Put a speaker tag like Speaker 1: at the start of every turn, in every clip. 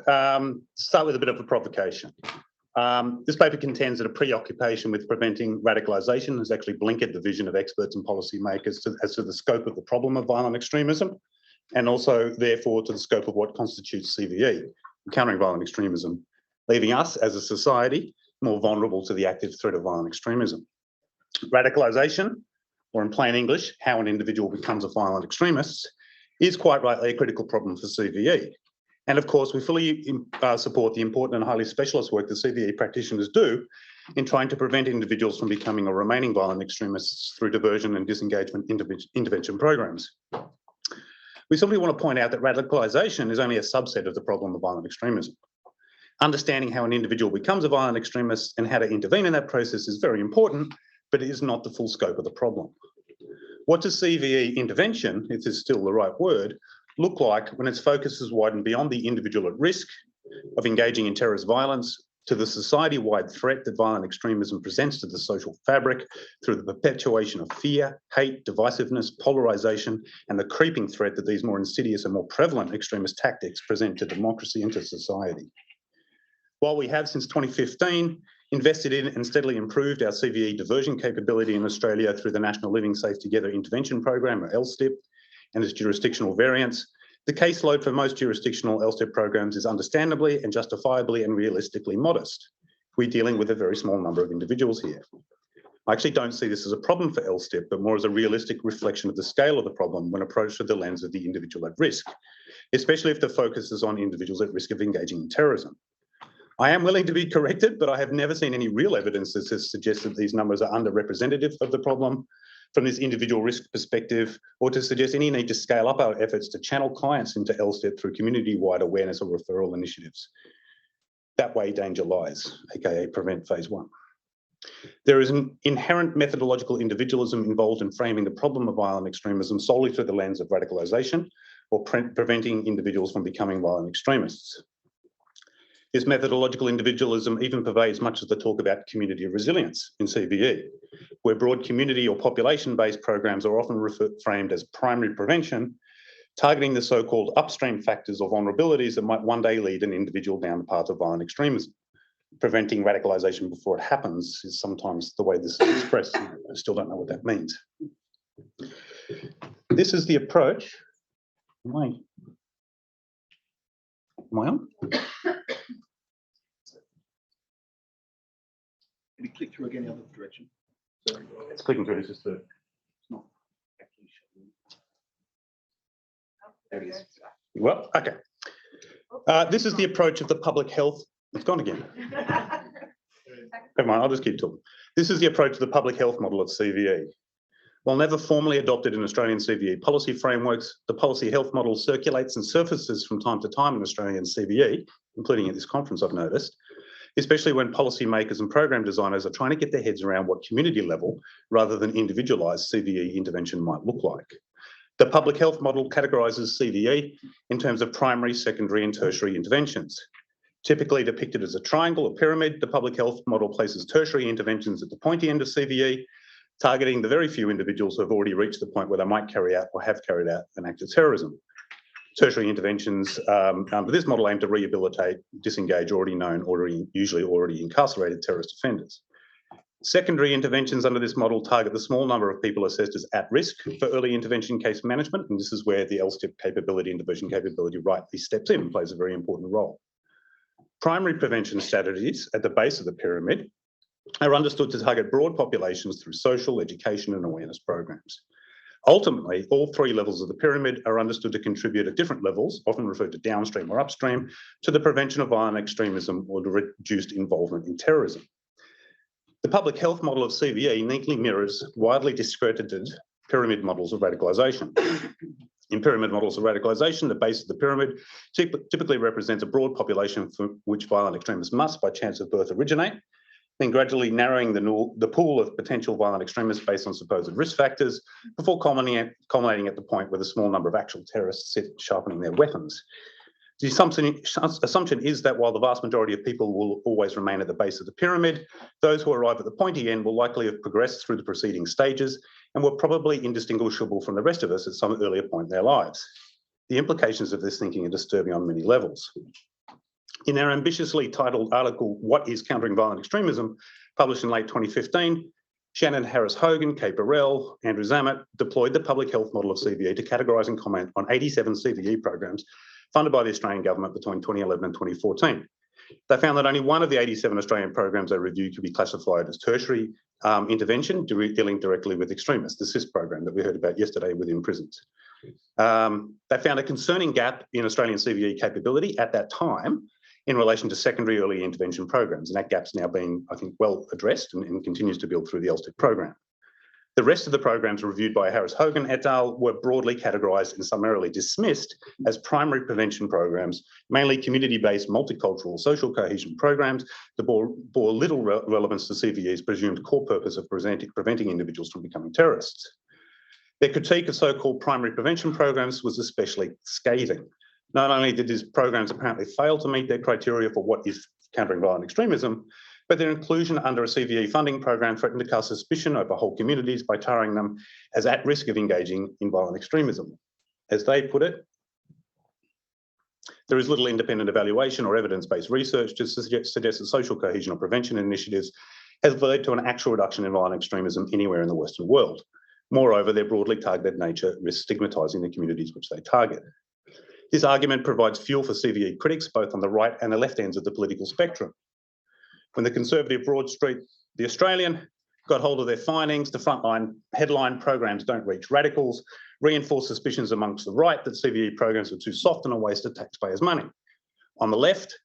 Speaker 1: start with a bit of a provocation. This paper contends that a preoccupation with preventing radicalisation has actually blinkered the vision of experts and policymakers as to the scope of the problem of violent extremism, and also, therefore, to the scope of what constitutes CVE, countering violent extremism, leaving us as a society more vulnerable to the active threat of violent extremism. Radicalisation, or in plain English, how an individual becomes a violent extremist, is quite rightly a critical problem for CVE. And of course, we fully support the important and highly specialist work that CVE practitioners do in trying to prevent individuals from becoming or remaining violent extremists through diversion and disengagement intervention programs. We simply want to point out that radicalisation is only a subset of the problem of violent extremism. Understanding how an individual becomes a violent extremist and how to intervene in that process is very important, but it is not the full scope of the problem. What does CVE intervention, if this is still the right word, look like when its focus is widened beyond the individual at risk of engaging in terrorist violence to the society-wide threat that violent extremism presents to the social fabric through the perpetuation of fear, hate, divisiveness, polarisation, and the creeping threat that these more insidious and more prevalent extremist tactics present to democracy and to society. While we have, since 2015, invested in and steadily improved our CVE diversion capability in Australia through the National Living Safe Together Intervention Program, or LSTIP, and its jurisdictional variants, the caseload for most jurisdictional LSTIP programs is understandably and justifiably and realistically modest. We're dealing with a very small number of individuals here. I actually don't see this as a problem for LSTIP, but more as a realistic reflection of the scale of the problem when approached through the lens of the individual at risk, especially if the focus is on individuals at risk of engaging in terrorism. I am willing to be corrected, but I have never seen any real evidence that suggests that these numbers are underrepresentative of the problem from this individual risk perspective, or to suggest any need to scale up our efforts to channel clients into LSTIP through community-wide awareness or referral initiatives. That way danger lies, aka prevent phase one. There is an inherent methodological individualism involved in framing the problem of violent extremism solely through the lens of radicalisation or preventing individuals from becoming violent extremists. This methodological individualism even pervades much of the talk about community resilience in CVE, where broad community or population-based programs are often framed as primary prevention, targeting the so-called upstream factors or vulnerabilities that might one day lead an individual down the path of violent extremism. Preventing radicalisation before it happens is sometimes the way this is expressed. I still don't know what that means. This is the approach. Am I on?
Speaker 2: Maybe click through again the other direction. So,
Speaker 1: it's clicking through, it's just the...
Speaker 2: It's not actually showing.
Speaker 1: There it is. Well, okay. This is the approach of the public health... It's gone again. Never mind, I'll just keep talking. This is the approach of the public health model of CVE. While never formally adopted in Australian CVE policy frameworks, the policy health model circulates and surfaces from time to time in Australian CVE, including at this conference I've noticed, especially when policymakers and program designers are trying to get their heads around what community level rather than individualised CVE intervention might look like. The public health model categorises CVE in terms of primary, secondary and tertiary interventions. Typically depicted as a triangle or pyramid, the public health model places tertiary interventions at the pointy end of CVE, targeting the very few individuals who have already reached the point where they might carry out or have carried out an act of terrorism. Tertiary interventions under this model aim to rehabilitate, disengage already known, usually already incarcerated terrorist offenders. Secondary interventions under this model target the small number of people assessed as at risk for early intervention case management, and this is where the LSTIP capability and diversion capability rightly steps in and plays a very important role. Primary prevention strategies at the base of the pyramid are understood to target broad populations through social, education and awareness programs. Ultimately, all three levels of the pyramid are understood to contribute at different levels, often referred to downstream or upstream, to the prevention of violent extremism or the reduced involvement in terrorism. The public health model of CVE neatly mirrors widely discredited pyramid models of radicalisation. In pyramid models of radicalisation, the base of the pyramid typically represents a broad population for which violent extremists must, by chance of birth, originate, then gradually narrowing the pool of potential violent extremists based on supposed risk factors before culminating at the point where the small number of actual terrorists sit sharpening their weapons. The assumption is that while the vast majority of people will always remain at the base of the pyramid, those who arrive at the pointy end will likely have progressed through the preceding stages and were probably indistinguishable from the rest of us at some earlier point in their lives. The implications of this thinking are disturbing on many levels. In their ambitiously titled article, What is Countering Violent Extremism, published in late 2015, Shannon Harris-Hogan, Kay Burrell, Andrew Zammit deployed the public health model of CVE to categorise and comment on 87 CVE programs funded by the Australian government between 2011 and 2014. They found that only one of the 87 Australian programs they reviewed could be classified as tertiary intervention, dealing directly with extremists, the SIS program that we heard about yesterday within prisons. They found a concerning gap in Australian CVE capability at that time in relation to secondary early intervention programs, and that gap's now being, I think, well addressed and continues to build through the LSTIC program. The rest of the programs reviewed by Harris-Hogan et al. Were broadly categorised and summarily dismissed as primary prevention programs, mainly community-based multicultural social cohesion programs that bore little relevance to CVE's presumed core purpose of preventing individuals from becoming terrorists. Their critique of so-called primary prevention programs was especially scathing. Not only did these programs apparently fail to meet their criteria for what is countering violent extremism, but their inclusion under a CVE funding program threatened to cast suspicion over whole communities by tarring them as at risk of engaging in violent extremism. As they put it, there is little independent evaluation or evidence-based research to suggest that social cohesion or prevention initiatives has led to an actual reduction in violent extremism anywhere in the Western world. Moreover, their broadly targeted nature risks stigmatising the communities which they target. This argument provides fuel for CVE critics both on the right and the left ends of the political spectrum. When the Conservative Broad Street, The Australian, got hold of their findings, the frontline headline programs don't reach radicals, reinforced suspicions amongst the right that CVE programs are too soft and a waste of taxpayers' money. On the left,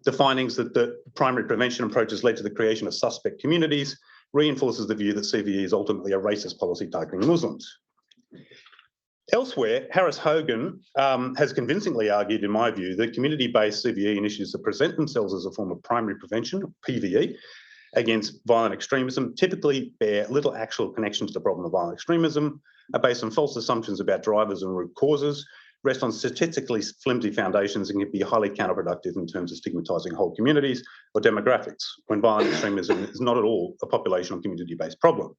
Speaker 1: the findings that the primary prevention approaches led to the creation of suspect communities reinforces the view that CVE is ultimately a racist policy targeting Muslims. Elsewhere, Harris-Hogan has convincingly argued, in my view, that community-based CVE initiatives that present themselves as a form of primary prevention, PVE, against violent extremism typically bear little actual connection to the problem of violent extremism, are based on false assumptions about drivers and root causes, rest on statistically flimsy foundations, and can be highly counterproductive in terms of stigmatising whole communities or demographics, when violent extremism is not at all a population or community-based problem.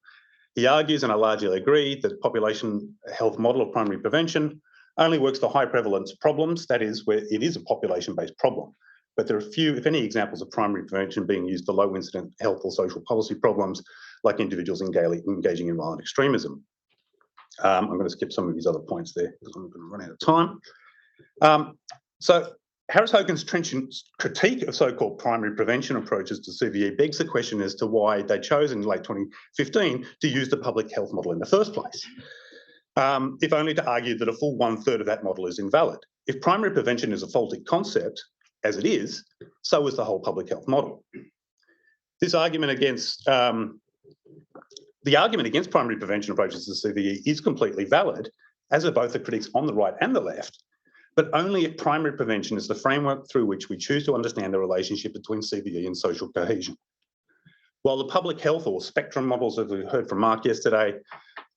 Speaker 1: He argues, and I largely agree, that the population health model of primary prevention only works for high prevalence problems, that is, where it is a population-based problem. But there are few, if any, examples of primary prevention being used for low incident health or social policy problems, like individuals engaging in violent extremism. I'm going to skip some of these other points there because I'm going to run out of time. So Harris-Hogan's trenchant critique of so-called primary prevention approaches to CVE begs the question as to why they chose in late 2015 to use the public health model in the first place, if only to argue that a full 1/3 of that model is invalid. If primary prevention is a faulty concept, as it is, so is the whole public health model. This argument against the argument against primary prevention approaches to CVE is completely valid, as are both the critics on the right and the left, but only if primary prevention is the framework through which we choose to understand the relationship between CVE and social cohesion. While the public health or spectrum models, as we heard from Mark yesterday,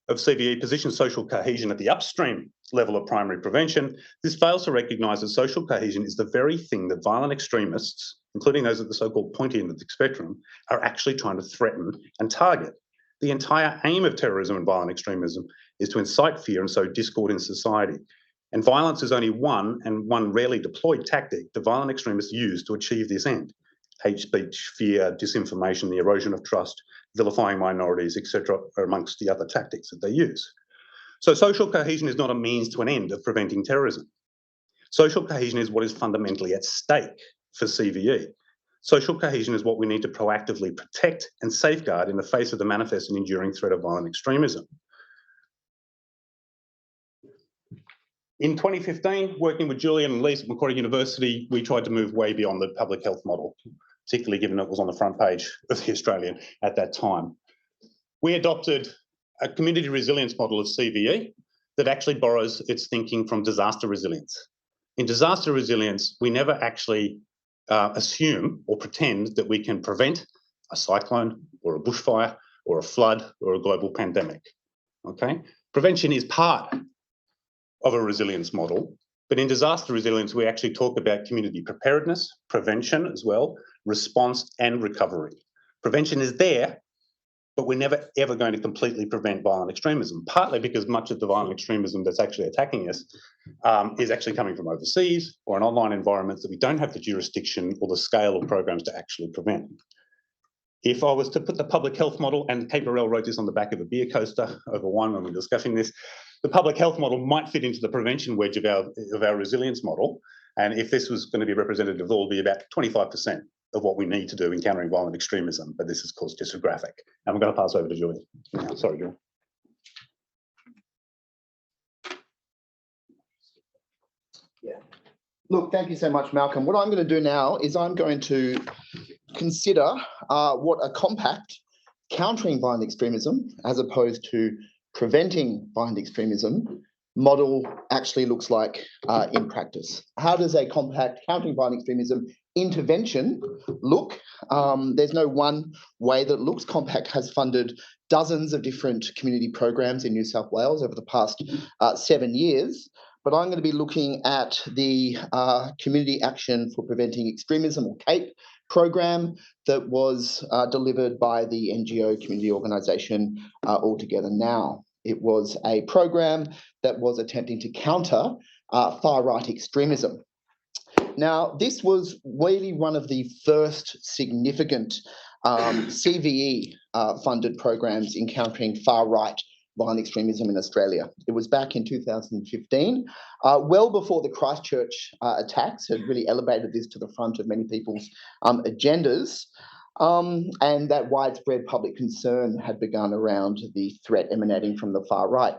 Speaker 1: of CVE position social cohesion at the upstream level of primary prevention, this fails to recognise that social cohesion is the very thing that violent extremists, including those at the so-called pointy end of the spectrum, are actually trying to threaten and target. The entire aim of terrorism and violent extremism is to incite fear and sow discord in society. And violence is only one, and one rarely deployed, tactic that violent extremists use to achieve this end. Hate speech, fear, disinformation, the erosion of trust, vilifying minorities, etc., are amongst the other tactics that they use. So social cohesion is not a means to an end of preventing terrorism. Social cohesion is what is fundamentally at stake for CVE. Social cohesion is what we need to proactively protect and safeguard in the face of the manifest and enduring threat of violent extremism. In 2015, working with Julian and Lisa at Macquarie University, we tried to move way beyond the public health model, particularly given it was on the front page of the Australian at that time. We adopted a community resilience model of CVE that actually borrows its thinking from disaster resilience. In disaster resilience, we never actually assume or pretend that we can prevent a cyclone or a bushfire or a flood or a global pandemic, okay? Prevention is part of a resilience model, but in disaster resilience, we actually talk about community preparedness, prevention as well, response and recovery. Prevention is there but we're never ever going to completely prevent violent extremism, partly because much of the violent extremism that's actually attacking us is actually coming from overseas or in online environments that we don't have the jurisdiction or the scale of programs to actually prevent. If I was to put the public health model, and Caperell wrote this on the back of a beer coaster over wine when we were discussing this, the public health model might fit into the prevention wedge of our resilience model. And if this was going to be representative, it would be about 25% of what we need to do in countering violent extremism. But this is, of course, just a graphic. And I'm going to pass over to Julian. Sorry, Julian.
Speaker 3: Yeah. Look, thank you so much, Malcolm. What I'm going to do now is I'm going to consider what a compact countering violent extremism as opposed to preventing violent extremism model actually looks like in practice. How does a compact countering violent extremism intervention look? There's no one way that it looks. Compact has funded dozens of different community programs in New South Wales over the past 7 years. But I'm going to be looking at the Community Action for Preventing Extremism, or CAPE, program that was delivered by the NGO community organisation Altogether Now. It was a program that was attempting to counter far-right extremism. Now, this was really one of the first significant CVE funded programs in countering far-right violent extremism in Australia. It was back in 2015, well before the Christchurch attacks had really elevated this to the front of many people's agendas, and that widespread public concern had begun around the threat emanating from the far right.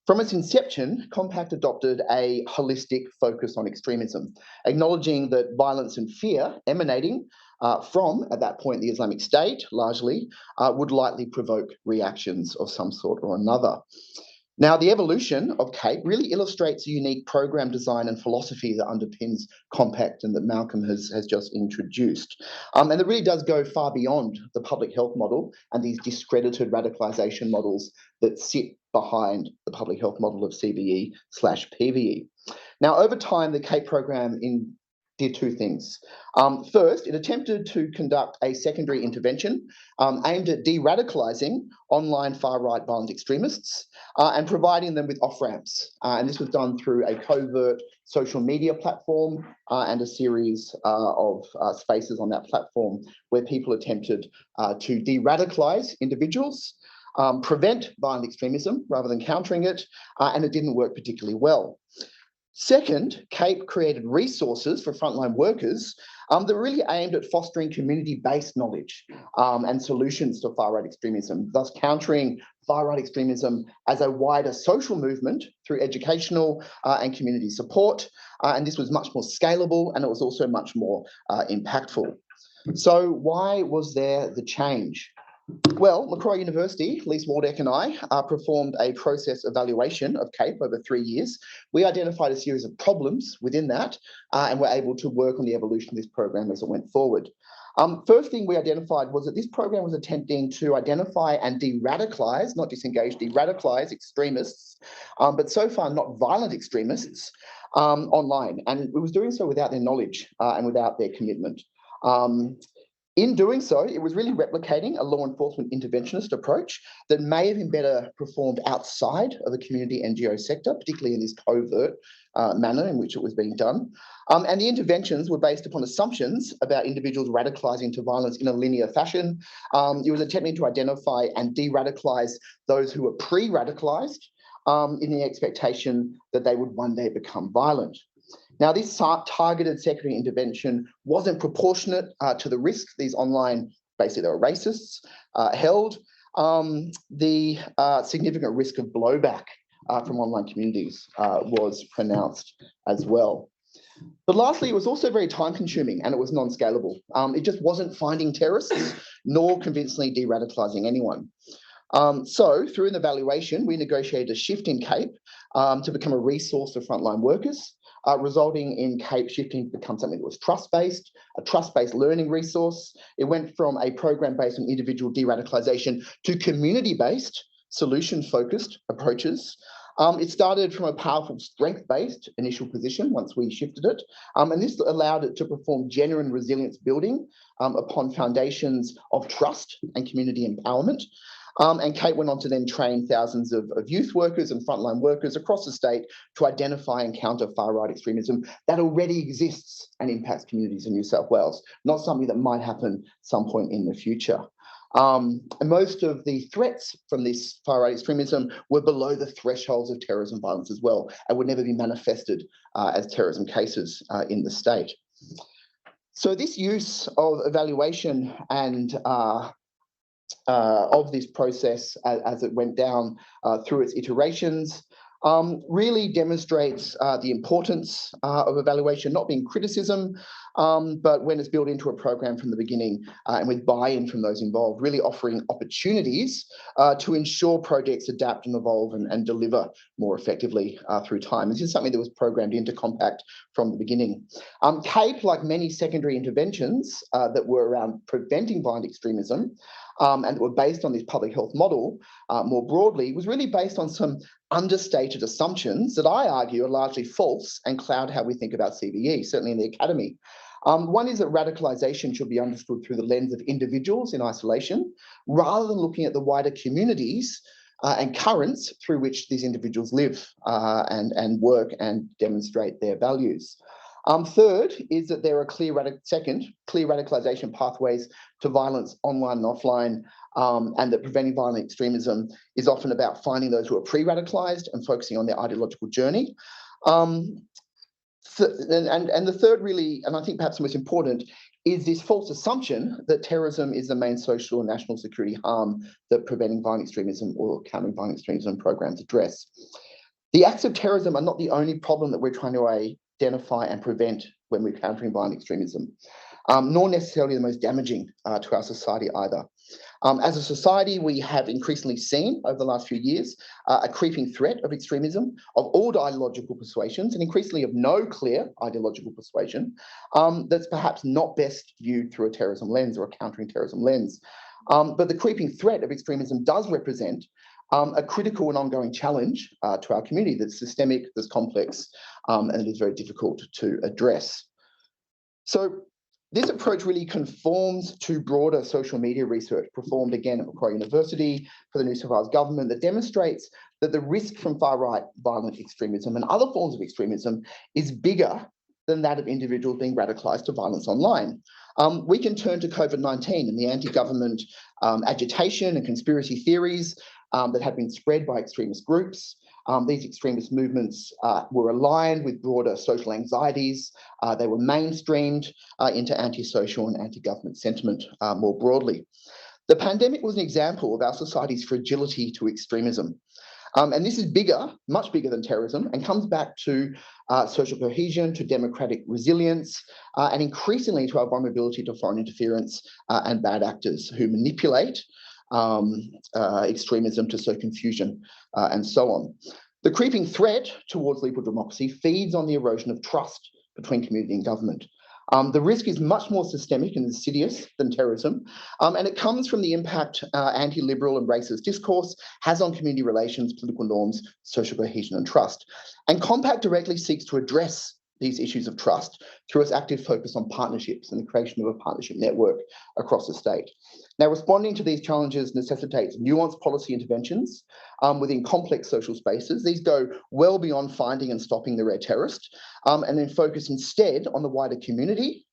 Speaker 3: From its inception, Compact adopted a holistic focus on extremism, acknowledging that violence and fear emanating from, at that point, the Islamic State, largely, would likely provoke reactions of some sort or another. Now, the evolution of CAPE really illustrates a unique program design and philosophy that underpins Compact and that Malcolm has just introduced. And it really does go far beyond the public health model and these discredited radicalisation models that sit behind the public health model of CVE/PVE. Now, over time, the CAPE program did two things. First, it attempted to conduct a secondary intervention aimed at de-radicalising online far-right violent extremists and providing them with off-ramps. And this was done through a covert social media platform and a series of spaces on that platform where people attempted to de-radicalise individuals, prevent violent extremism rather than countering it, and it didn't work particularly well. Second, CAPE created resources for frontline workers that really aimed at fostering community-based knowledge and solutions to far-right extremism, thus countering far-right extremism as a wider social movement through educational and community support. And this was much more scalable, and it was also much more impactful. So why was there the change? Well, Macquarie University, Lise Waldeck and I performed a process evaluation of CAPE over 3 years. We identified a series of problems within that and were able to work on the evolution of this program as it went forward. First thing we identified was that this program was attempting to identify and de-radicalise, not disengage, de-radicalise extremists, but so far not violent extremists online. And it was doing so without their knowledge and without their commitment. In doing so, it was really replicating a law enforcement interventionist approach that may have been better performed outside of the community NGO sector, particularly in this covert manner in which it was being done. And the interventions were based upon assumptions about individuals radicalising to violence in a linear fashion. It was attempting to identify and de-radicalise those who were pre-radicalised in the expectation that they would one day become violent. Now, this targeted secondary intervention wasn't proportionate to the risk these online, basically they were racists, held. The significant risk of blowback from online communities was pronounced as well. But lastly, it was also very time consuming and it was non-scalable. It just wasn't finding terrorists nor convincingly de-radicalising anyone. So through an evaluation, we negotiated a shift in CAPE to become a resource for frontline workers, resulting in CAPE shifting to become something that was trust-based, a trust-based learning resource. It went from a program based on individual de-radicalisation to community-based, solution-focused approaches. It started from a powerful strength-based initial position once we shifted it, and this allowed it to perform genuine resilience building upon foundations of trust and community empowerment. And Kate went on to then train thousands of youth workers and frontline workers across the state to identify and counter far-right extremism that already exists and impacts communities in New South Wales, not something that might happen some point in the future. And most of the threats from this far-right extremism were below the thresholds of terrorism violence as well, and would never be manifested as terrorism cases in the state. So this use of evaluation and of this process as it went down through its iterations really demonstrates the importance of evaluation, not being criticism, but when it's built into a program from the beginning and with buy-in from those involved, really offering opportunities to ensure projects adapt and evolve and deliver more effectively through time. This is something that was programmed into Compact from the beginning. CAPE, like many secondary interventions that were around preventing violent extremism, and were based on this public health model more broadly, was really based on some understated assumptions that I argue are largely false and cloud how we think about CVE, certainly in the academy. One is that radicalisation should be understood through the lens of individuals in isolation, rather than looking at the wider communities and currents through which these individuals live and work and demonstrate their values. Third is that there are clear radicalisation pathways to violence online and offline, and that preventing violent extremism is often about finding those who are pre-radicalised and focusing on their ideological journey. And the third really, and I think perhaps the most important, is this false assumption that terrorism is the main social and national security harm that preventing violent extremism or countering violent extremism programs address. The acts of terrorism are not the only problem that we're trying to identify and prevent when we're countering violent extremism, nor necessarily the most damaging to our society either. As a society, we have increasingly seen over the last few years a creeping threat of extremism of all ideological persuasions, and increasingly of no clear ideological persuasion that's perhaps not best viewed through a terrorism lens or a countering terrorism lens. But the creeping threat of extremism does represent a critical and ongoing challenge to our community that's systemic, that's complex, and it is very difficult to address. So this approach really conforms to broader social media research performed again at Macquarie University for the New South Wales government that demonstrates that the risk from far-right violent extremism and other forms of extremism is bigger than that of individuals being radicalised to violence online. We can turn to COVID-19 and the anti-government agitation and conspiracy theories that have been spread by extremist groups. These extremist movements were aligned with broader social anxieties. They were mainstreamed into anti-social and anti-government sentiment more broadly. The pandemic was an example of our society's fragility to extremism. And this is bigger, much bigger than terrorism, and comes back to social cohesion, to democratic resilience, and increasingly to our vulnerability to foreign interference and bad actors who manipulate extremism to sow confusion and so on. The creeping threat towards liberal democracy feeds on the erosion of trust between community and government. The risk is much more systemic and insidious than terrorism, and it comes from the impact anti-liberal and racist discourse has on community relations, political norms, social cohesion and trust. And Compact directly seeks to address these issues of trust through its active focus on partnerships and the creation of a partnership network across the state. Now, responding to these challenges necessitates nuanced policy interventions within complex social spaces. These go well beyond finding and stopping the red terrorist, and then focus instead on the wider community.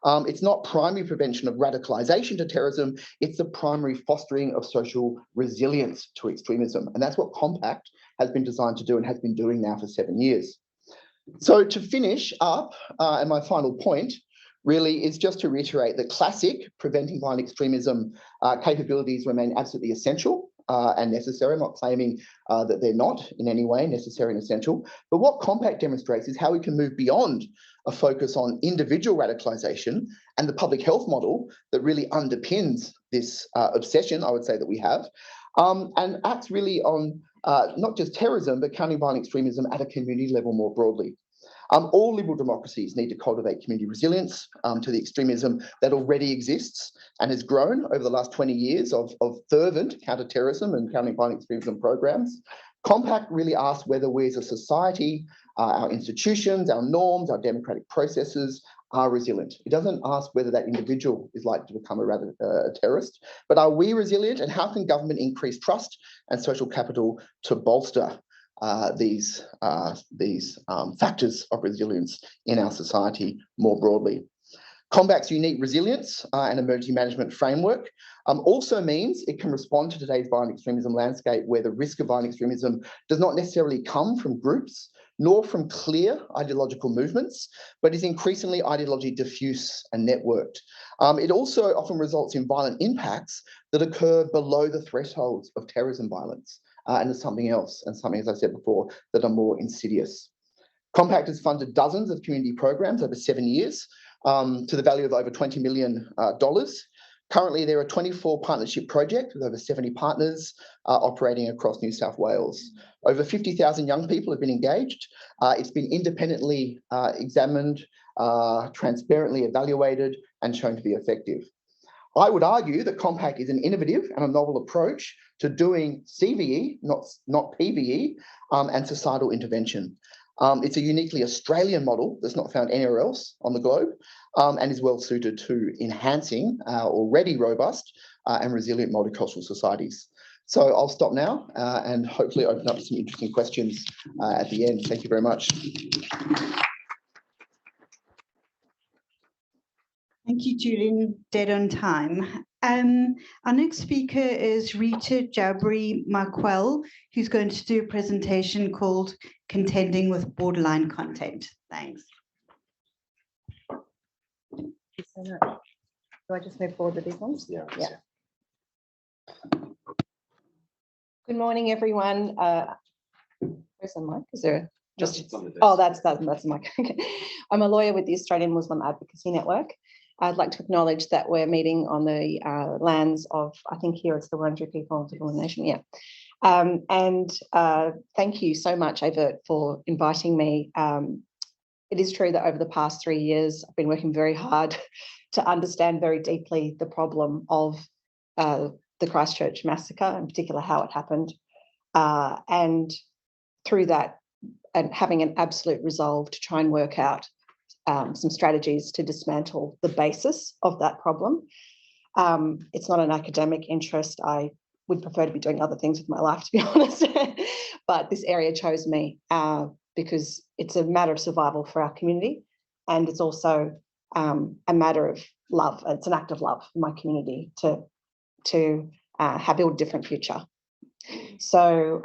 Speaker 3: It's not primary prevention of radicalisation to terrorism, it's the primary fostering of social resilience to extremism. And that's what Compact has been designed to do and has been doing now for 7 years. So to finish up, and my final point really is just to reiterate that classic preventing violent extremism capabilities remain absolutely essential and necessary. I'm not claiming that they're not in any way necessary and essential, but what Compact demonstrates is how we can move beyond a focus on individual radicalisation and the public health model that really underpins this obsession, I would say, that we have, and acts really on not just terrorism, but countering violent extremism at a community level more broadly. All liberal democracies need to cultivate community resilience to the extremism that already exists and has grown over the last 20 years of fervent counter-terrorism and countering violent extremism programs. Compact really asks whether we as a society, our institutions, our norms, our democratic processes are resilient. It doesn't ask whether that individual is likely to become a terrorist, but are we resilient, and how can government increase trust and social capital to bolster these factors of resilience in our society more broadly? CommBac's unique resilience and emergency management framework also means it can respond to today's violent extremism landscape, where the risk of violent extremism does not necessarily come from groups nor from clear ideological movements, but is increasingly ideologically diffuse and networked. It also often results in violent impacts that occur below the thresholds of terrorism violence, and is something else, and something, as I said before, that are more insidious. CommBac has funded dozens of community programs over 7 years, to the value of over $20 million. Currently, there are 24 partnership projects with over 70 partners operating across New South Wales. Over 50,000 young people have been engaged. It's been independently examined, transparently evaluated, and shown to be effective. I would argue that CommBac is an innovative and a novel approach to doing CVE, not PVE, and societal intervention. It's a uniquely Australian model that's not found anywhere else on the globe, and is well suited to enhancing our already robust and resilient multicultural societies. So I'll stop now and hopefully open up some interesting questions at the end. Thank you very much.
Speaker 4: Thank you, Julian. Dead on time. Our next speaker is Rita Jabri Markwell, who's going to do a presentation called Contending with Borderline Content. Thanks.
Speaker 5: Do I just move forward with these ones?
Speaker 2: Yeah.
Speaker 5: Good morning, everyone. Where's the mic? Is there just?
Speaker 2: It's on the desk.
Speaker 5: Oh, that's the mic. Okay. I'm a lawyer with the Australian Muslim Advocacy Network. I'd like to acknowledge that we're meeting on the lands of, I think here it's the Wurundjeri people of the Kulin Nation. Yeah. Thank you so much, AVERT, for inviting me. It is true that over the past 3 years, I've been working very hard to understand very deeply the problem of the Christchurch massacre, in particular how it happened. And through that, and having an absolute resolve to try and work out some strategies to dismantle the basis of that problem. It's not an academic interest. I would prefer to be doing other things with my life, to be honest. But this area chose me because it's a matter of survival for our community. And it's also a matter of love. It's an act of love for my community to have build a different future. So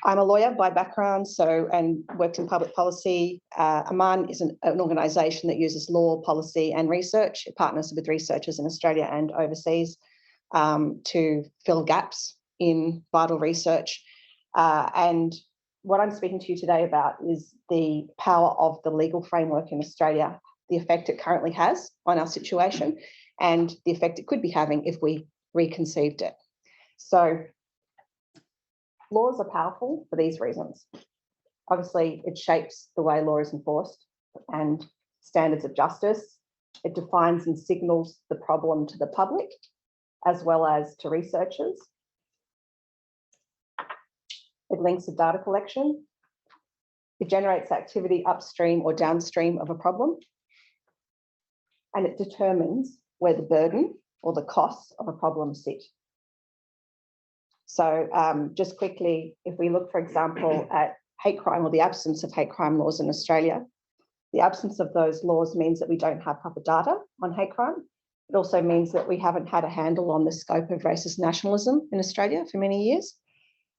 Speaker 5: I'm a lawyer by background, and worked in public policy. Aman is an organisation that uses law, policy and research. It partners with researchers in Australia and overseas to fill gaps in vital research. And what I'm speaking to you today about is the power of the legal framework in Australia, the effect it currently has on our situation, and the effect it could be having if we reconceived it. So laws are powerful for these reasons. Obviously, it shapes the way law is enforced and standards of justice. It defines and signals the problem to the public as well as to researchers. It links to data collection. It generates activity upstream or downstream of a problem. And it determines where the burden or the costs of a problem sit. So just quickly, if we look, for example, at hate crime or the absence of hate crime laws in Australia, the absence of those laws means that we don't have proper data on hate crime. It also means that we haven't had a handle on the scope of racist nationalism in Australia for many years,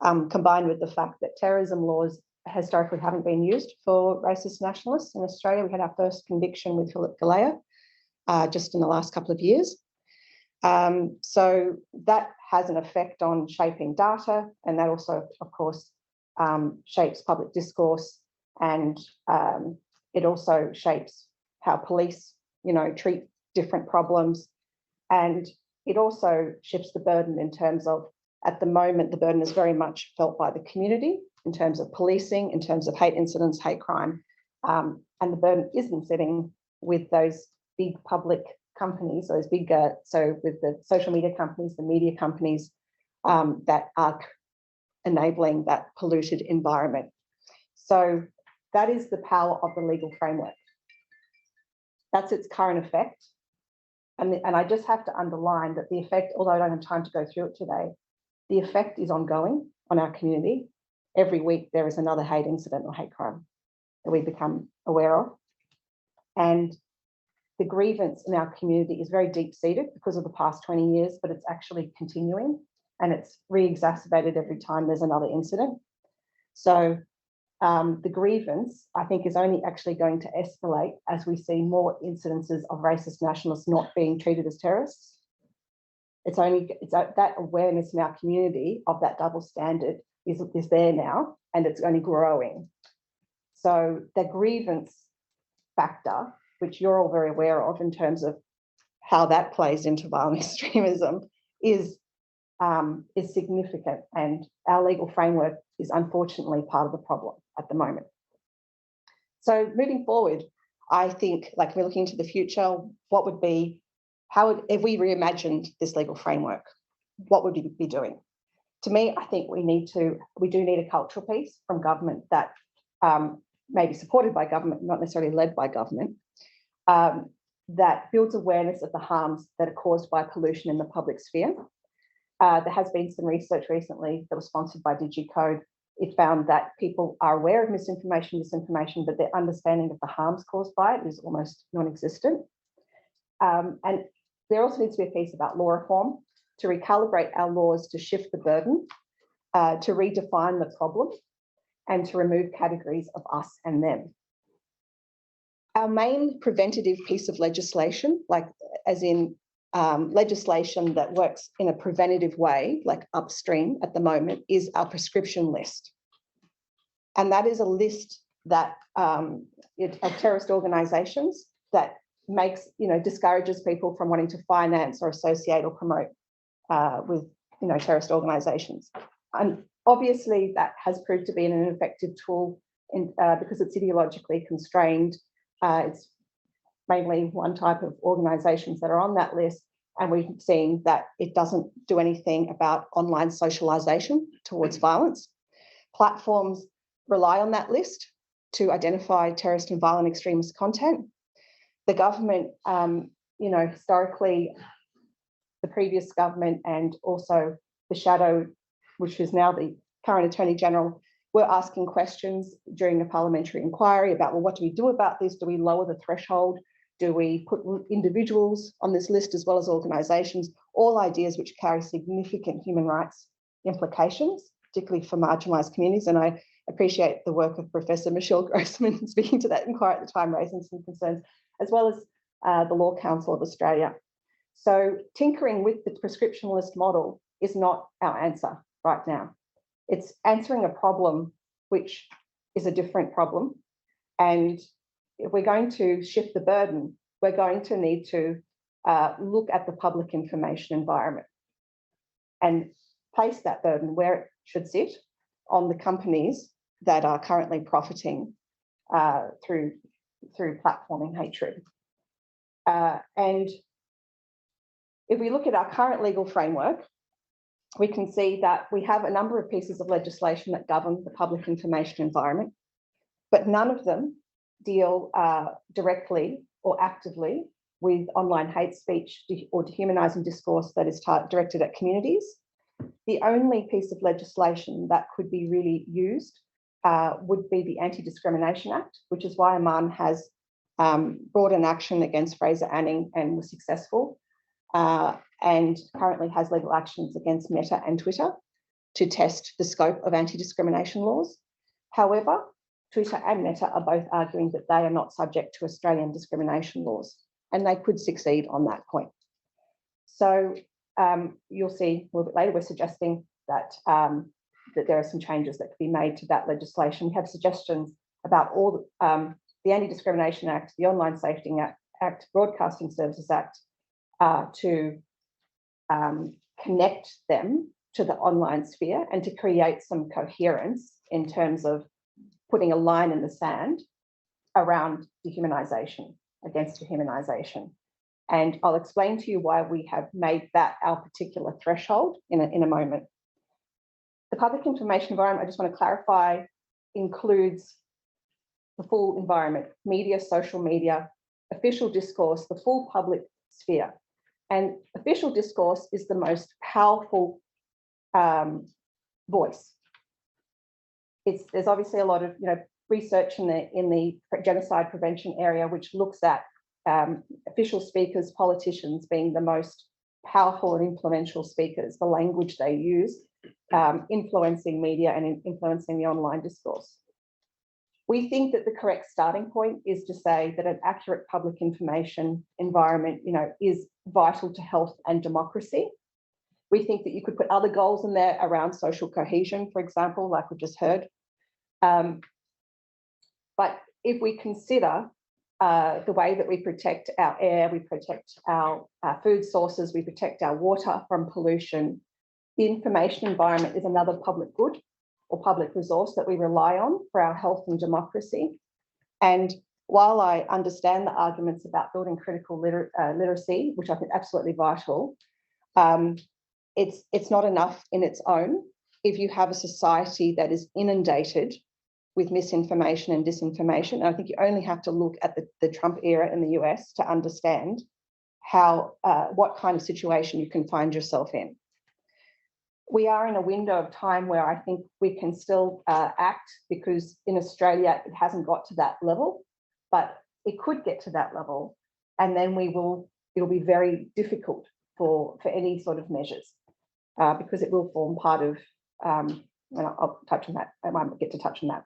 Speaker 5: combined with the fact that terrorism laws historically haven't been used for racist nationalists in Australia. We had our first conviction with Philip Galea just in the last couple of years. So that has an effect on shaping data, and that also, of course, shapes public discourse, and it also shapes how police, treat different problems, and it also shifts the burden in terms of, at the moment, the burden is very much felt by the community in terms of policing, in terms of hate incidents, hate crime, and the burden isn't sitting with those big public companies, those big, so with the social media companies, the media companies that are enabling that polluted environment. So that is the power of the legal framework. That's its current effect. And I just have to underline that the effect, although I don't have time to go through it today, the effect is ongoing on our community. Every week there is another hate incident or hate crime that we become aware of. And the grievance in our community is very deep-seated because of the past 20 years, but it's actually continuing and it's re-exacerbated every time there's another incident. So the grievance, I think, is only actually going to escalate as we see more incidences of racist nationalists not being treated as terrorists. It's that awareness in our community of that double standard is there now, and it's only growing. So the grievance factor, which you're all very aware of in terms of how that plays into violent extremism, is significant, and our legal framework is unfortunately part of the problem at the moment. So moving forward, I think, like, we're looking to the future, what would be, if we reimagined this legal framework, what would we be doing? To me, I think we do need a cultural piece from government that may be supported by government, not necessarily led by government, that builds awareness of the harms that are caused by pollution in the public sphere. There has been some research recently that was sponsored by DigiCode. It found that people are aware of misinformation, but their understanding of the harms caused by it is almost non-existent. And there also needs to be a piece about law reform to recalibrate our laws to shift the burden, to redefine the problem, and to remove categories of us and them. Our main preventative piece of legislation, like as in legislation that works in a preventative way, like upstream at the moment, is our prescription list. And that is a list that of terrorist organisations that discourages people from wanting to finance or associate or promote with terrorist organisations. And obviously that has proved to be an ineffective tool because it's ideologically constrained. It's mainly one type of organisations that are on that list, and we've seen that it doesn't do anything about online socialisation towards violence. Platforms rely on that list to identify terrorist and violent extremist content. The government, historically, the previous government and also the shadow, which is now the current Attorney General, were asking questions during a parliamentary inquiry about, well, what do we do about this? Do we lower the threshold? Do we put individuals on this list as well as organisations? All ideas which carry significant human rights implications, particularly for marginalised communities. And I appreciate the work of Professor Michelle Grossman speaking to that inquiry at the time, raising some concerns, as well as the Law Council of Australia. So tinkering with the prescription list model is not our answer right now. It's answering a problem which is a different problem. And if we're going to shift the burden, we're going to need to look at the public information environment and place that burden where it should sit, on the companies that are currently profiting through platforming hatred. And if we look at our current legal framework, we can see that we have a number of pieces of legislation that govern the public information environment, but none of them deal directly or actively with online hate speech or dehumanising discourse that is directed at communities. The only piece of legislation that could be really used would be the Anti-Discrimination Act, which is why Amman has brought an action against Fraser Anning and was successful, and currently has legal actions against Meta and Twitter to test the scope of anti-discrimination laws. However, Twitter and Meta are both arguing that they are not subject to Australian discrimination laws, and they could succeed on that point. So you'll see a little bit later, we're suggesting that, that there are some changes that could be made to that legislation. We have suggestions about all the Anti-Discrimination Act, the Online Safety Act, Broadcasting Services Act, to connect them to the online sphere and to create some coherence in terms of putting a line in the sand around dehumanisation, against dehumanisation. And I'll explain to you why we have made that our particular threshold in a moment. The public information environment, I just want to clarify, includes the full environment: media, social media, official discourse, the full public sphere. And official discourse is the most powerful voice. There's obviously a lot of research in the genocide prevention area, which looks at official speakers, politicians being the most powerful and influential speakers, the language they use, influencing media and influencing the online discourse. We think that the correct starting point is to say that an accurate public information environment, is vital to health and democracy. We think that you could put other goals in there around social cohesion, for example, like we just heard. But if we consider the way that we protect our air, we protect our food sources, we protect our water from pollution, the information environment is another public good or public resource that we rely on for our health and democracy. And while I understand the arguments about building critical literacy, which I think absolutely vital, it's not enough in its own if you have a society that is inundated with misinformation and disinformation. And I think you only have to look at the Trump era in the US to understand what kind of situation you can find yourself in. We are in a window of time where I think we can still act, because in Australia, it hasn't got to that level, but it could get to that level. And then it'll be very difficult for any sort of measures, because it will form part of, and I'll touch on that, I might get to touch on that.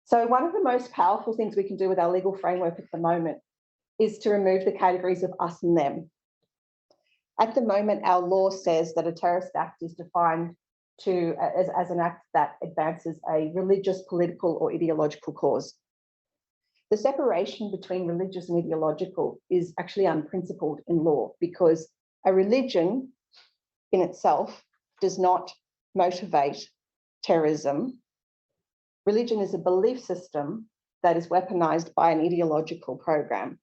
Speaker 5: So one of the most powerful things we can do with our legal framework at the moment is to remove the categories of us and them. At the moment, our law says that a terrorist act is defined as an act that advances a religious, political, or ideological cause. The separation between religious and ideological is actually unprincipled in law, because a religion in itself does not motivate terrorism. Religion is a belief system that is weaponized by an ideological program.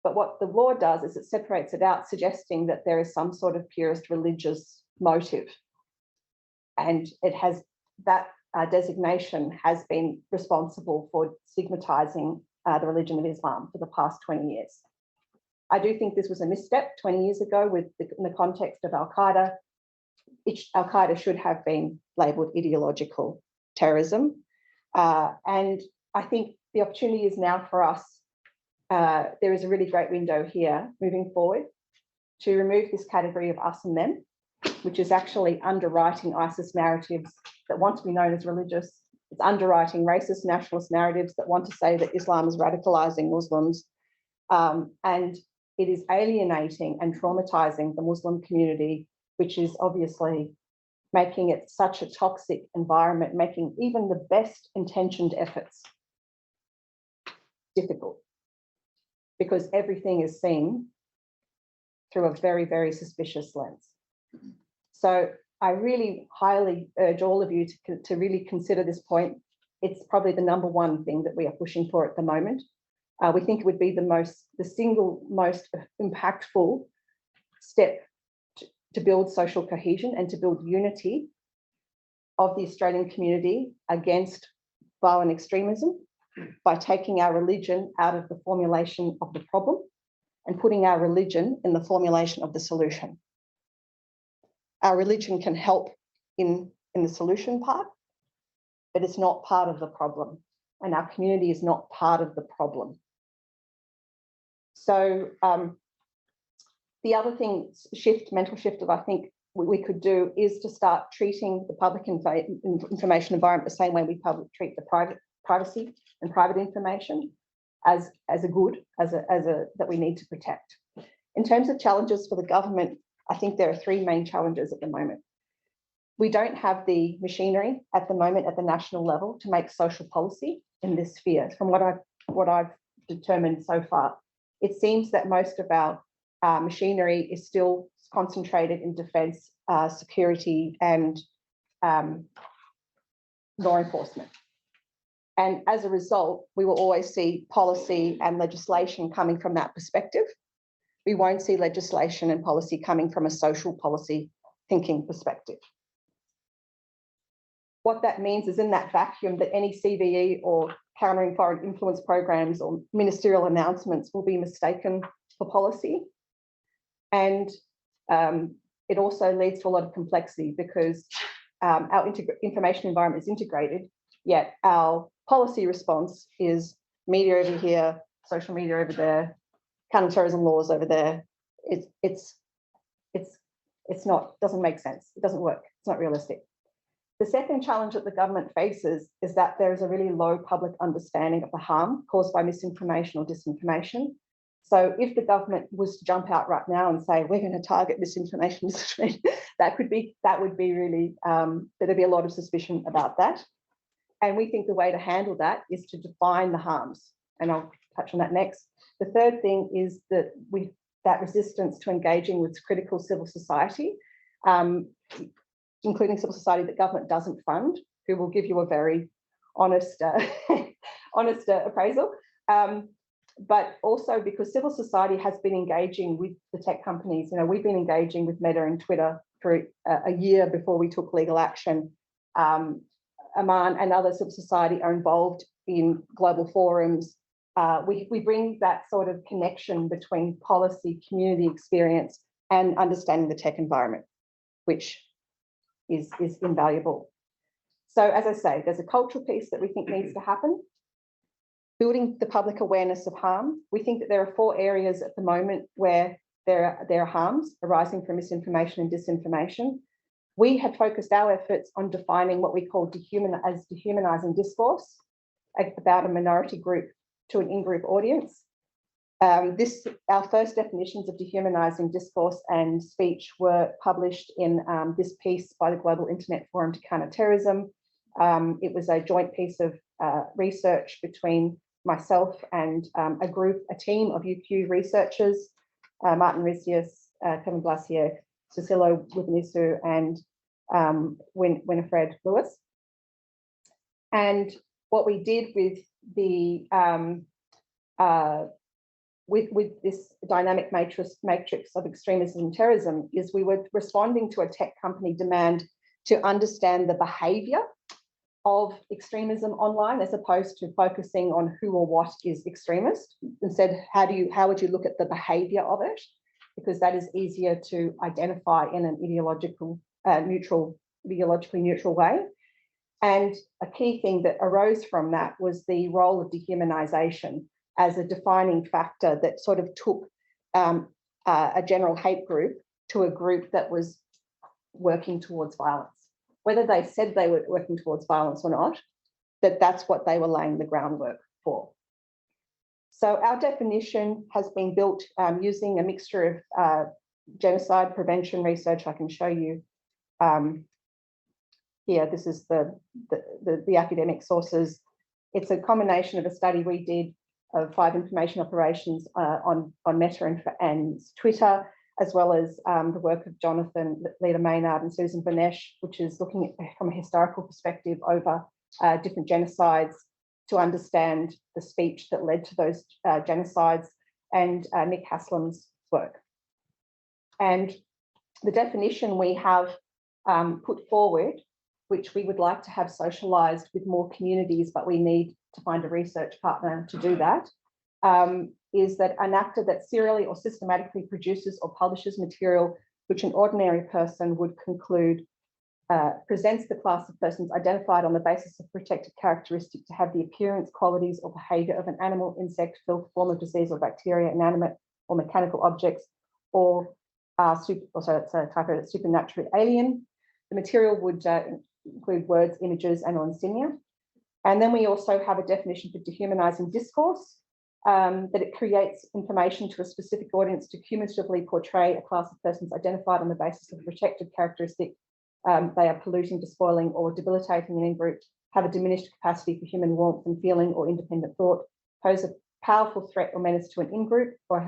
Speaker 5: But what the law does is it separates it out, suggesting that there is some sort of purist religious motive. And it has that designation has been responsible for stigmatizing the religion of Islam for the past 20 years. I do think this was a misstep 20 years ago in the context of Al-Qaeda. Al-Qaeda should have been labelled ideological terrorism. And I think the opportunity is now for us. There is a really great window here moving forward to remove this category of us and them, which is actually underwriting ISIS narratives that want to be known as religious. It's underwriting racist nationalist narratives that want to say that Islam is radicalizing Muslims. And it is alienating and traumatizing the Muslim community, which is obviously making it such a toxic environment, making even the best intentioned efforts difficult, because everything is seen through a very, very suspicious lens. So I really highly urge all of you to really consider this point. It's probably the number one thing that we are pushing for at the moment. We think it would be the single most impactful step to build social cohesion and to build unity of the Australian community against violent extremism, by taking our religion out of the formulation of the problem and putting our religion in the formulation of the solution. Our religion can help in the solution part, but it's not part of the problem, and our community is not part of the problem. So the other thing, mental shift that I think we could do is to start treating the public information environment the same way we treat the privacy and private information as a good, that we need to protect. In terms of challenges for the government, I think there are three main challenges at the moment. We don't have the machinery at the moment at the national level to make social policy in this sphere. From what I've determined so far, it seems that most of our machinery is still concentrated in defence, security, and law enforcement. And as a result, we will always see policy and legislation coming from that perspective. We won't see legislation and policy coming from a social policy thinking perspective. What that means is, in that vacuum, that any CVE or countering foreign influence programs or ministerial announcements will be mistaken for policy. And it also leads to a lot of complexity because our information environment is integrated, yet our policy response is media over here, social media over there, counterterrorism laws over there. It's not, doesn't make sense. It doesn't work. It's not realistic. The second challenge that the government faces is that there is a really low public understanding of the harm caused by misinformation or disinformation. So if the government was to jump out right now and say, we're going to target misinformation, that would be really, there'd be a lot of suspicion about that. And we think the way to handle that is to define the harms. And I'll touch on that next. The third thing is that that resistance to engaging with critical civil society, including civil society that government doesn't fund, who will give you a very honest, appraisal. But also because civil society has been engaging with the tech companies. You know, we've been engaging with Meta and Twitter for a year before we took legal action. Aman and other civil society are involved in global forums. We bring that sort of connection between policy, community experience, and understanding the tech environment, which is invaluable. So as I say, there's a cultural piece that we think needs to happen. Building the public awareness of harm. We think that there are 4 areas at the moment where there are harms arising from misinformation and disinformation. We have focused our efforts on defining what we call dehumanizing discourse about a minority group to an in-group audience. Our first definitions of dehumanizing discourse and speech were published in this piece by the Global Internet Forum to Counter Terrorism. It was a joint piece of research between myself and a team of UQ researchers, Martin Risius, Kevin Blasier, Cecilio Wibanisu, and Winifred Lewis. And what we did with the with this dynamic matrix of extremism and terrorism is we were responding to a tech company demand to understand the behavior of extremism online as opposed to focusing on who or what is extremist. Instead, how would you look at the behavior of it? Because that is easier to identify in an ideologically neutral way. And a key thing that arose from that was the role of dehumanization as a defining factor that sort of took a general hate group to a group that was working towards violence. Whether they said they were working towards violence or not, that's what they were laying the groundwork for. So our definition has been built using a mixture of genocide prevention research. I can show you here. This is the academic sources. It's a combination of a study we did of 5 information operations on Meta and Twitter, as well as the work of Jonathan, Lita Maynard, and Susan Banesh, which is looking at from a historical perspective over different genocides to understand the speech that led to those genocides, and Nick Haslam's work. And the definition we have put forward, which we would like to have socialised with more communities, but we need to find a research partner to do that, is that an actor that serially or systematically produces or publishes material which an ordinary person would conclude presents the class of persons identified on the basis of protected characteristic to have the appearance, qualities, or behaviour of an animal, insect, filth, form of disease or bacteria, inanimate or mechanical objects, or supernaturally alien. The material would include words, images, and or insignia. And then we also have a definition for dehumanizing discourse, that it creates information to a specific audience to cumulatively portray a class of persons identified on the basis of a protected characteristic. They are polluting, despoiling, or debilitating an in-group, have a diminished capacity for human warmth and feeling or independent thought, pose a powerful threat or menace to an in-group, or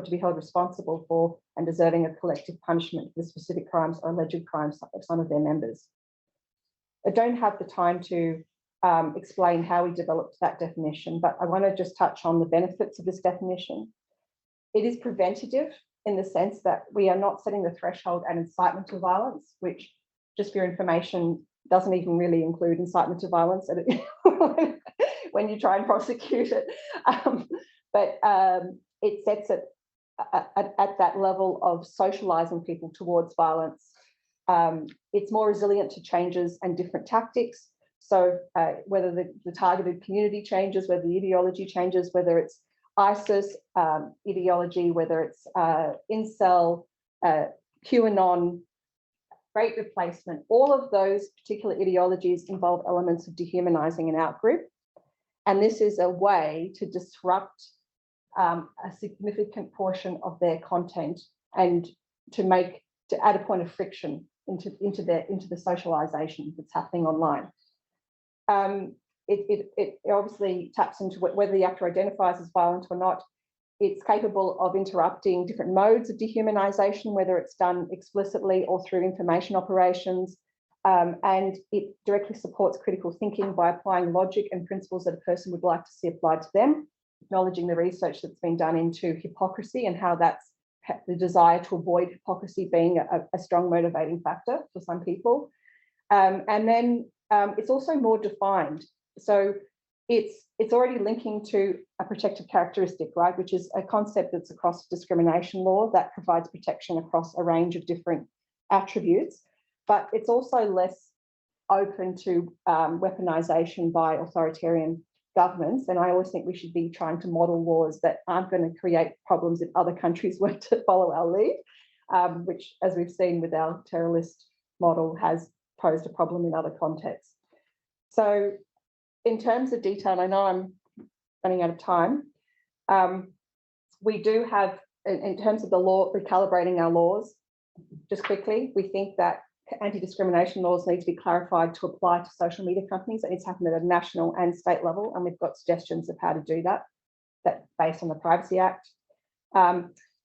Speaker 5: to be held responsible for and deserving of collective punishment for the specific crimes or alleged crimes of some of their members. I don't have the time to explain how we developed that definition, but I want to just touch on the benefits of this definition. It is preventative in the sense that we are not setting the threshold at incitement to violence, which, just for your information, doesn't even really include incitement to violence when you try and prosecute it. But it sets it at that level of socialising people towards violence. It's more resilient to changes and different tactics. So whether the targeted community changes, whether the ideology changes, whether it's ISIS ideology, whether it's incel, QAnon, Great Replacement, all of those particular ideologies involve elements of dehumanizing an outgroup. And this is a way to disrupt a significant portion of their content and to add a point of friction into the socialization that's happening online. It obviously taps into whether the actor identifies as violent or not. It's capable of interrupting different modes of dehumanization, whether it's done explicitly or through information operations. And it directly supports critical thinking by applying logic and principles that a person would like to see applied to them, acknowledging the research that's been done into hypocrisy and how that's the desire to avoid hypocrisy being a strong motivating factor for some people. And then it's also more defined. So it's already linking to a protective characteristic, right, which is a concept that's across discrimination law that provides protection across a range of different attributes, but it's also less open to weaponization by authoritarian governments. And I always think we should be trying to model laws that aren't going to create problems if other countries were to follow our lead, which, as we've seen with our terrorist model, has posed a problem in other contexts. So in terms of detail, I know I'm running out of time. We do have, in terms of the law, recalibrating our laws, just quickly, we think that anti-discrimination laws need to be clarified to apply to social media companies. It needs to happen at a national and state level, and we've got suggestions of how to do that based on the Privacy Act.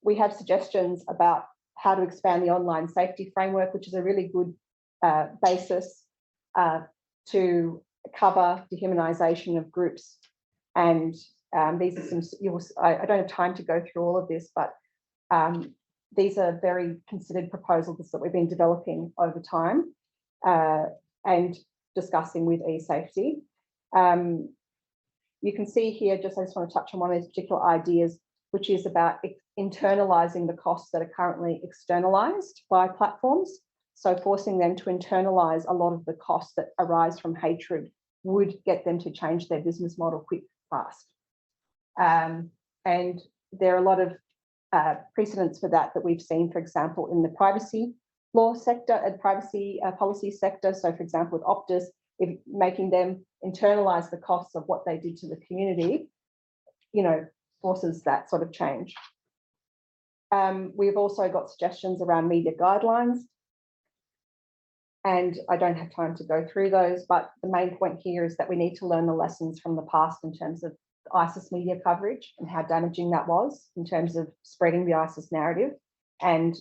Speaker 5: We have suggestions about how to expand the online safety framework, which is a really good basis to cover dehumanization of groups. And these are some, I don't have time to go through all of this, but these are very considered proposals that we've been developing over time and discussing with eSafety. You can see here, I just want to touch on one of these particular ideas, which is about internalizing the costs that are currently externalized by platforms. So forcing them to internalize a lot of the costs that arise from hatred would get them to change their business model quick, fast. And there are a lot of precedents for that we've seen, for example, in the privacy law sector and privacy policy sector. So, for example, with Optus, if making them internalize the costs of what they did to the community, forces that sort of change. We've also got suggestions around media guidelines. And I don't have time to go through those, but the main point here is that we need to learn the lessons from the past in terms of ISIS media coverage and how damaging that was in terms of spreading the ISIS narrative. And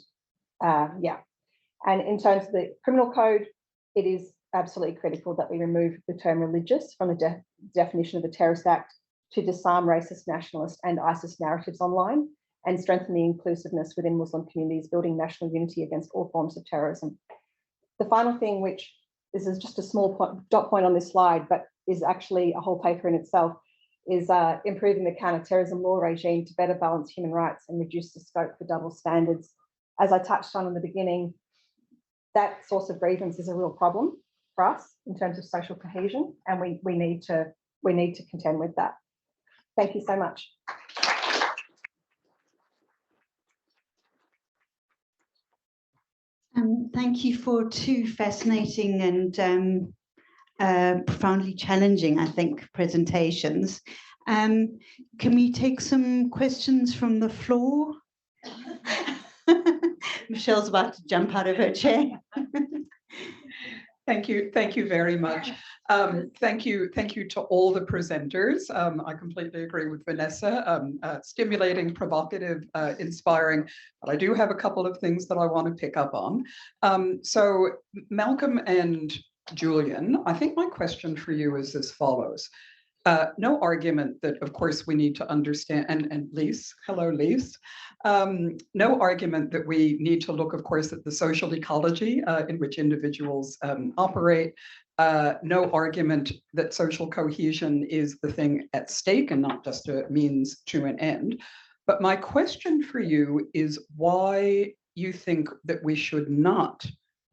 Speaker 5: and in terms of the criminal code, it is absolutely critical that we remove the term religious from the definition of the Terrorist Act to disarm racist, nationalist and ISIS narratives online and strengthen the inclusiveness within Muslim communities, building national unity against all forms of terrorism. The final thing, which this is just a small dot point on this slide, but is actually a whole paper in itself, is improving the counter-terrorism law regime to better balance human rights and reduce the scope for double standards. As I touched on in the beginning, that source of grievance is a real problem for us in terms of social cohesion, and we need to contend with that. Thank you so much.
Speaker 4: Thank you for two fascinating and profoundly challenging, I think, presentations. Can we take some questions from the floor? Michelle's about to jump out of her chair.
Speaker 6: Thank you very much. Thank you to all the presenters. I completely agree with Vanessa. Stimulating, provocative, inspiring. But I do have a couple of things that I want to pick up on. So Malcolm and Julian, I think my question for you is as follows. No argument that, of course, we need to understand, and Lise, hello, Lise. No argument that we need to look, of course, at the social ecology in which individuals operate, no argument that social cohesion is the thing at stake and not just a means to an end. But my question for you is why you think that we should not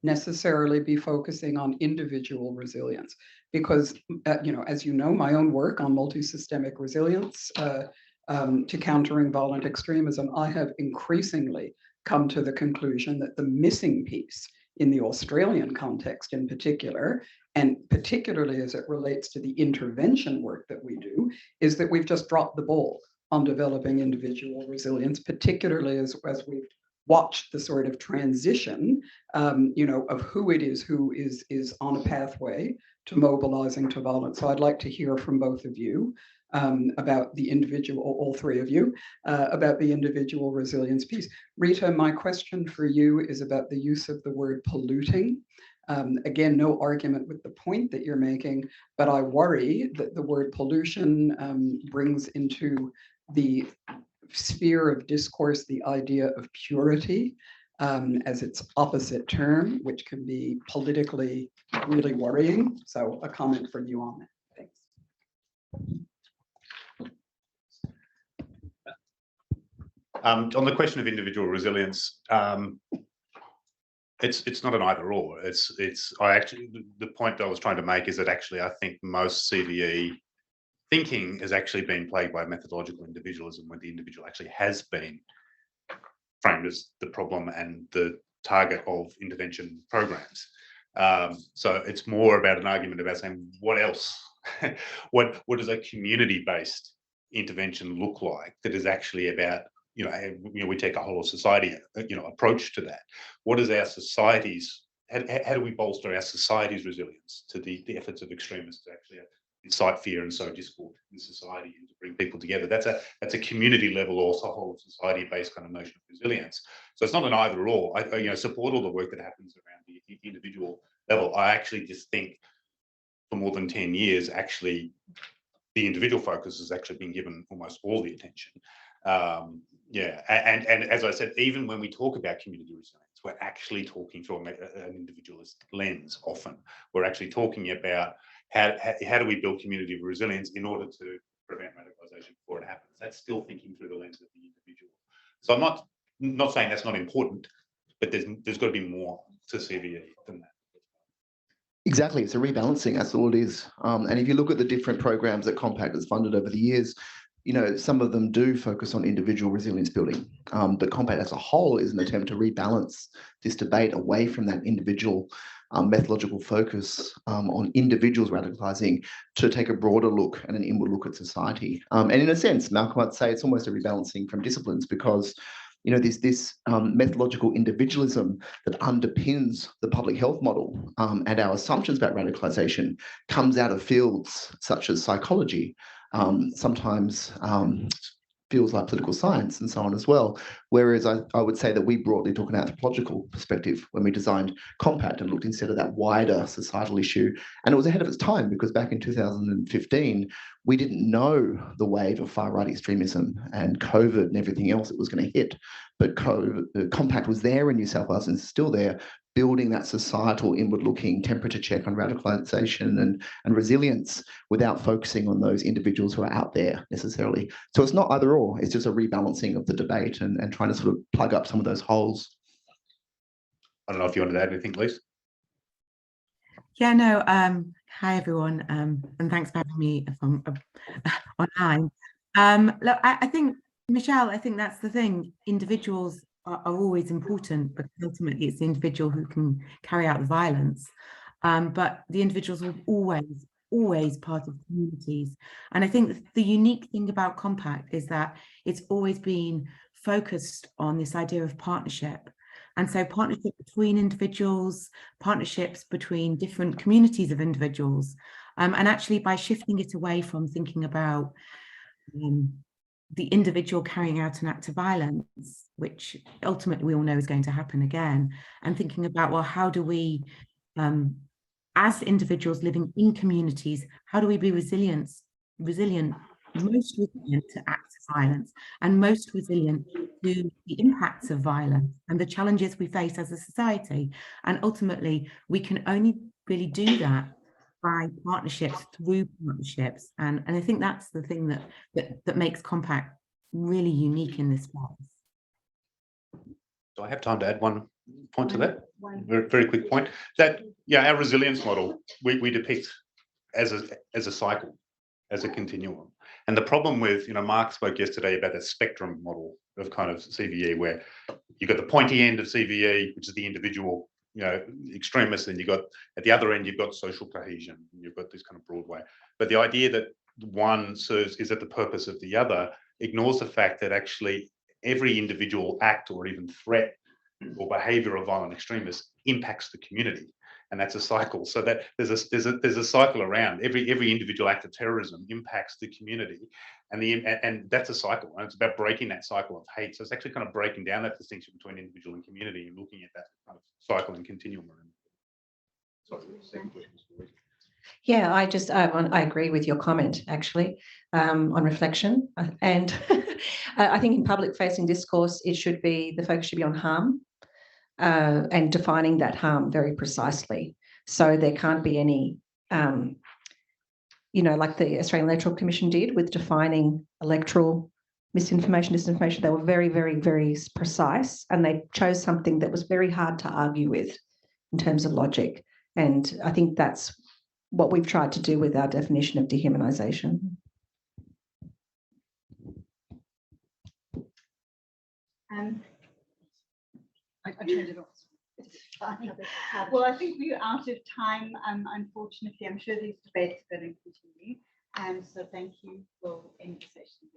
Speaker 6: necessarily be focusing on individual resilience. Because, as you know, my own work on multi-systemic resilience to countering violent extremism, I have increasingly come to the conclusion that the missing piece in the Australian context in particular, and particularly as it relates to the intervention work that we do, is that we've just dropped the ball on developing individual resilience, particularly as we've watched the sort of transition, of who it is who is on a pathway to mobilizing to violence. So I'd like to hear from both of you about the individual, or all three of you, about the individual resilience piece. Rita, my question for you is about the use of the word polluting. Again, no argument with the point that you're making, but I worry that the word pollution brings into the sphere of discourse the idea of purity as its opposite term, which can be politically really worrying. So a comment from you on that. Thanks.
Speaker 1: On the question of individual resilience, it's not an either or. The point that I was trying to make is that actually I think most CVE thinking has actually been plagued by methodological individualism, where the individual actually has been framed as the problem and the target of intervention programs. So it's more about an argument about saying what else, what does a community-based intervention look like that is actually about, we take a whole of society, approach to that. What is our society's, how do we bolster our society's resilience to the efforts of extremists to actually incite fear and sow discord in society and to bring people together? That's a community level, also whole of society based kind of notion of resilience. So it's not an either or. I support all the work that happens around the individual level. I actually just think for more than 10 years, actually, the individual focus has actually been given almost all the attention. And as I said, even when we talk about community resilience, we're actually talking through an individualist lens often. We're actually talking about how do we build community resilience in order to prevent radicalization before it happens. That's still thinking through the lens of the individual. So I'm not saying that's not important, but there's got to be more to CVE than that.
Speaker 3: Exactly, it's a rebalancing, that's all it is. And if you look at the different programs that Compact has funded over the years, some of them do focus on individual resilience building, but Compact as a whole is an attempt to rebalance this debate away from that individual methodological focus on individuals radicalizing to take a broader look and an inward look at society. And in a sense, Malcolm, I'd say it's almost a rebalancing from disciplines, because this methodological individualism that underpins the public health model and our assumptions about radicalization comes out of fields such as psychology, sometimes feels like political science and so on as well. Whereas I would say that we broadly took an anthropological perspective when we designed Compact and looked instead of that wider societal issue. And it was ahead of its time, because back in 2015, we didn't know the wave of far-right extremism and COVID and everything else that was going to hit. But Compact was there in New South Wales and still there, building that societal inward-looking temperature check on radicalization and resilience without focusing on those individuals who are out there necessarily. So it's not either or, it's just a rebalancing of the debate and trying to sort of plug up some of those holes.
Speaker 1: I don't know if you wanted to add anything, Lise?
Speaker 7: Yeah, no, hi everyone, and thanks for having me from online. Look, I think, Michelle, I think that's the thing. Individuals are always important, because ultimately it's the individual who can carry out the violence. But the individuals are always part of communities. And I think the unique thing about Compact is that it's always been focused on this idea of partnership. And so partnership between individuals, partnerships between different communities of individuals. And actually by shifting it away from thinking about the individual carrying out an act of violence, which ultimately we all know is going to happen again, and thinking about, well, how do we, as individuals living in communities, how do we be resilient, most resilient to acts of violence, and most resilient to the impacts of violence and the challenges we face as a society? And ultimately, we can only really do that by partnerships, through partnerships, and I think that's the thing that makes Compact really unique in this space.
Speaker 1: Do I have time to add one point to that? Very, very quick point. That, yeah, our resilience model, we depict as a cycle, as a continuum. And the problem with, Mark spoke yesterday about that spectrum model of kind of CVE, where you've got the pointy end of CVE, which is the individual, extremists, and you've got, at the other end, you've got social cohesion, and you've got this kind of broad way. But the idea that one serves is at the purpose of the other ignores the fact that actually every individual act or even threat or behavior of violent extremists impacts the community. And that's a cycle. So that there's a cycle around. Every individual act of terrorism impacts the community, and that's a cycle. And it's about breaking that cycle of hate. So it's actually kind of breaking down that distinction between individual and community and looking at that kind of cycle and continuum around. Sorry, the second question was for Rita.
Speaker 5: Yeah, I agree with your comment, actually, on reflection. And I think in public facing discourse, the focus should be on harm. And defining that harm very precisely. So there can't be any, like the Australian Electoral Commission did with defining electoral misinformation, disinformation. They were very, very, very precise, and they chose something that was very hard to argue with in terms of logic. And I think that's what we've tried to do with our definition of dehumanisation.
Speaker 4: I turned it off. Well, I think we're out of time. Unfortunately, I'm sure these debates are going to continue. So thank you for any session.